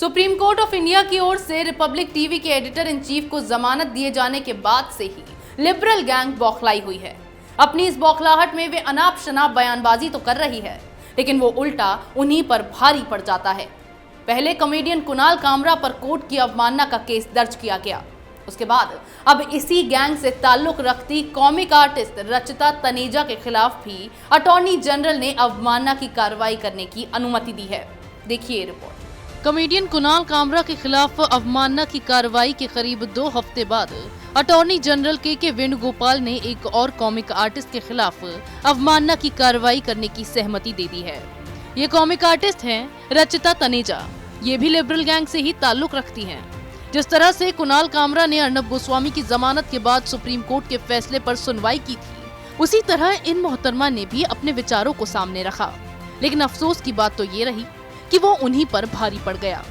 Supreme court of India की ओर से Republic TV के एडिटर इन चीफ को जमानत दिए जाने के बाद से ही लिबरल गैंग बौखलाई हुई है। अपनी इस बौखलाहट में वे अनाप शनाप बयानबाजी तो कर रही है, लेकिन वो उल्टा उन्हीं पर भारी पड़ जाता है। पहले कॉमेडियन कुणाल कामरा पर कोर्ट की अवमानना का केस दर्ज किया गया। उसके बाद अब इसी गैंग से ताल्लुक रखती कॉमिक आर्टिस्ट रचिता तनेजा के खिलाफ भी अटॉर्नी जनरल ने अवमानना की कार्रवाई करने की अनुमति दी है। देखिए रिपोर्ट। कॉमेडियन कुणाल कामरा के खिलाफ अवमानना की कार्रवाई के करीब 2 हफ्ते बाद अटॉर्नी जनरल के वेणुगोपाल ने एक और कॉमिक आर्टिस्ट के खिलाफ अवमानना की कार्रवाई करने की सहमति दे दी है। ये कॉमिक आर्टिस्ट हैं रचिता तनेजा। ये भी लिबरल गैंग से ही ताल्लुक रखती हैं। जिस तरह से कुणाल कामरा ने अर्नब गोस्वामी की जमानत के बाद सुप्रीम कोर्ट के फैसले पर सुनवाई की थी, उसी तरह इन मोहतरमा ने भी अपने विचारों को सामने रखा। लेकिन अफसोस की बात तो ये रही कि वो उन्हीं पर भारी पड़ गया।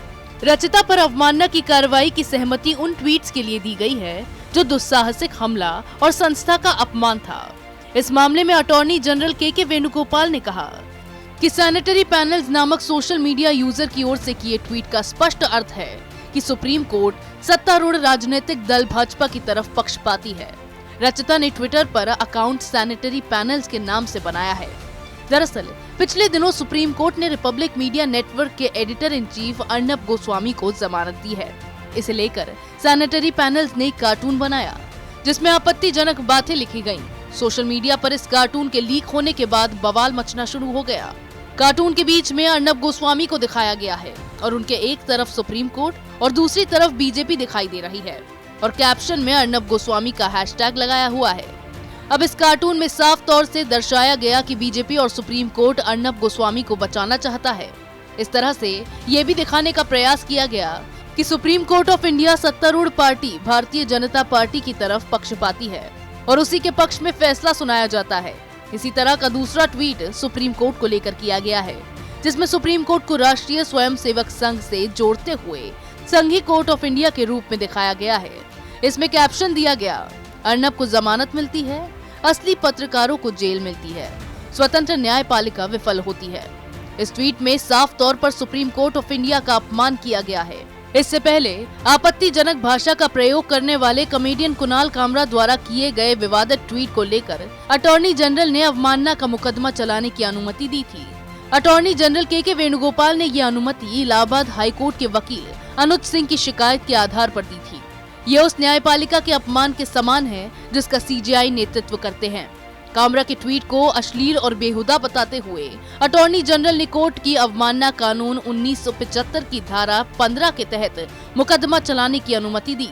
रचिता पर अवमानना की कार्रवाई की सहमति उन ट्वीट्स के लिए दी गई है जो दुस्साहसिक हमला और संस्था का अपमान था। इस मामले में अटॉर्नी जनरल के वेणुगोपाल ने कहा कि सैनिटरी पैनल्स नामक सोशल मीडिया यूजर की ओर से किए ट्वीट का स्पष्ट अर्थ है कि सुप्रीम कोर्ट सत्तारूढ़ राजनीतिक दल भाजपा की तरफ पक्षपाती है। रचिता ने ट्विटर पर अकाउंट सैनिटरी पैनल्स के नाम से बनाया है। दरअसल पिछले दिनों सुप्रीम कोर्ट ने रिपब्लिक मीडिया नेटवर्क के editor in chief Arnab Goswami को जमानत दी है। इसे लेकर सैनिटरी पैनल्स ने कार्टून बनाया जिसमें आपत्तिजनक बातें लिखी गयी। सोशल मीडिया पर इस कार्टून के लीक होने के बाद बवाल मचना शुरू हो गया। कार्टून के बीच में अर्नब गोस्वामी को दिखाया गया है और उनके एक तरफ सुप्रीम कोर्ट और दूसरी तरफ बीजेपी दिखाई दे रही है और कैप्शन में अर्नब गोस्वामी का हैशटैग लगाया हुआ है। अब इस कार्टून में साफ तौर से दर्शाया गया कि बीजेपी और सुप्रीम कोर्ट अर्नब गोस्वामी को बचाना चाहता है। इस तरह से ये भी दिखाने का प्रयास किया गया कि सुप्रीम कोर्ट ऑफ इंडिया सत्तारूढ़ पार्टी भारतीय जनता पार्टी की तरफ पक्षपाती है और उसी के पक्ष में फैसला सुनाया जाता है। इसी तरह का दूसरा ट्वीट सुप्रीम कोर्ट को लेकर किया गया है जिसमें सुप्रीम कोर्ट को राष्ट्रीय स्वयंसेवक संघ से जोड़ते हुए संघीय कोर्ट ऑफ इंडिया के रूप में दिखाया गया है। इसमें कैप्शन दिया गया, अर्नब को जमानत मिलती है, असली पत्रकारों को जेल मिलती है, स्वतंत्र न्यायपालिका विफल होती है। इस ट्वीट में साफ तौर पर सुप्रीम कोर्ट ऑफ इंडिया का अपमान किया गया है। इससे पहले आपत्तिजनक भाषा का प्रयोग करने वाले कॉमेडियन कुणाल कामरा द्वारा किए गए विवादित ट्वीट को लेकर अटॉर्नी जनरल ने अवमानना का मुकदमा चलाने की अनुमति दी थी। अटॉर्नी जनरल के वेणुगोपाल ने ये अनुमति इलाहाबाद हाई कोर्ट के वकील अनुज सिंह की शिकायत के आधार पर दी थी। ये उस न्यायपालिका के अपमान के समान है जिसका सीजेआई नेतृत्व करते हैं। कामरा के ट्वीट को अश्लील और बेहुदा बताते हुए अटॉर्नी जनरल ने कोर्ट की अवमानना कानून 1975 की धारा 15 के तहत मुकदमा चलाने की अनुमति दी।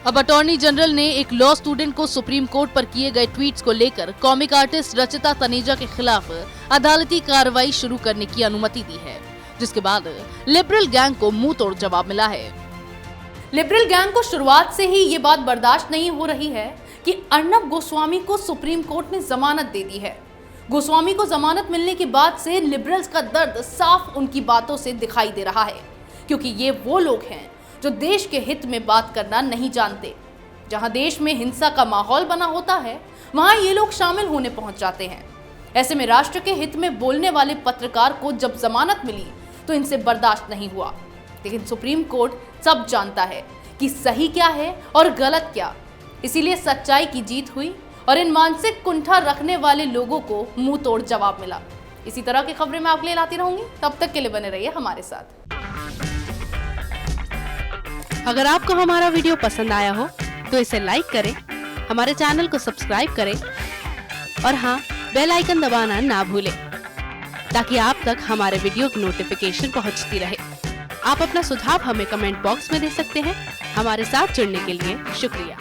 अब अटॉर्नी जनरल ने एक लॉ स्टूडेंट को सुप्रीम कोर्ट पर किए गए ट्वीट्स को लेकर कॉमिक आर्टिस्ट रचिता तनेजा के खिलाफ अदालती कार्रवाई शुरू करने की अनुमति दी है, जिसके बाद लिबरल गैंग को मुंह तोड़ जवाब मिला है। लिबरल गैंग को शुरुआत से ही ये बात बर्दाश्त नहीं हो रही है कि अर्नब गोस्वामी को सुप्रीम कोर्ट ने जमानत दे दी है। गोस्वामी को जमानत मिलने के बाद से लिबरल्स का दर्द साफ उनकी बातों से दिखाई दे रहा है, क्योंकि ये वो लोग हैं जो देश के हित में बात करना नहीं जानते। जहां देश में हिंसा का माहौल बना होता है, वहां ये लोग शामिल होने पहुंच जाते हैं। ऐसे में राष्ट्र के हित में बोलने वाले पत्रकार को जब जमानत मिली तो इनसे बर्दाश्त नहीं हुआ। लेकिन सुप्रीम कोर्ट सब जानता है कि सही क्या है और गलत क्या, इसीलिए सच्चाई की जीत हुई और इन मानसिक कुंठा रखने वाले लोगों को मुंह तोड़ जवाब मिला। इसी तरह की खबरें मैं आपके लिए लाती रहूंगी, तब तक के लिए बने रहिए हमारे साथ। अगर आपको हमारा वीडियो पसंद आया हो तो इसे लाइक करें, हमारे चैनल को सब्सक्राइब करें और हाँ, बेल आइकन दबाना ना भूलें ताकि आप तक हमारे वीडियो की नोटिफिकेशन पहुंचती रहे। आप अपना सुझाव हमें कमेंट बॉक्स में दे सकते हैं। हमारे साथ जुड़ने के लिए शुक्रिया।